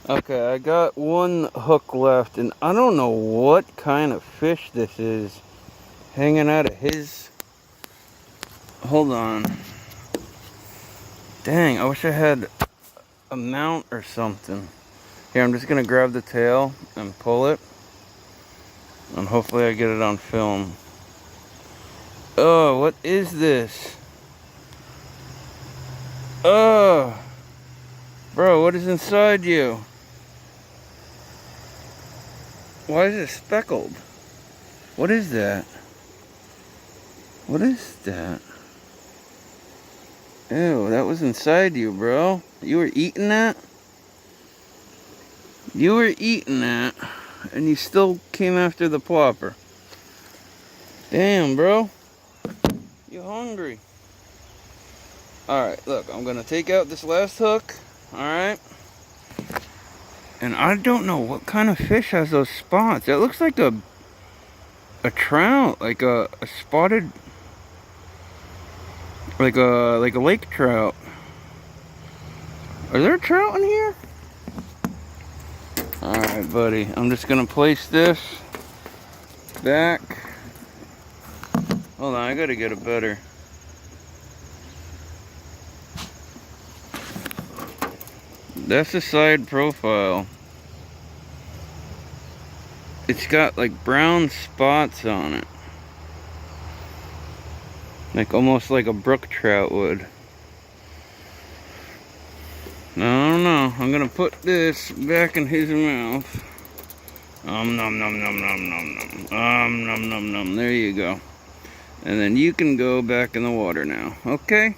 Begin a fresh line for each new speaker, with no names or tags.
Okay, I got one hook left, and I don't know what kind of fish this is hanging out of his. Hold on. Dang, I wish I had a mount or something. Here, I'm just gonna grab the tail and pull it, and hopefully I get it on film. Oh, what is this? Oh, bro, what is inside you? Why is it speckled? What is that? What is that? Ew, that was inside you, bro. You were eating that? You were eating that, and you still came after the plopper. Damn, bro. You hungry? Alright, look, I'm gonna take out this last hook. Alright. And I don't know what kind of fish has those spots. That looks like a trout, like a spotted, like a lake trout. Are there trout in here? Alright, buddy. I'm just gonna place this back. Hold on, I gotta get a better. That's the side profile. It's got like brown spots on it. Like almost like a brook trout would. I don't know. I'm gonna put this back in his mouth. Nom nom nom nom nom nom. Nom nom nom nom. There you go. And then you can go back in the water now. Okay?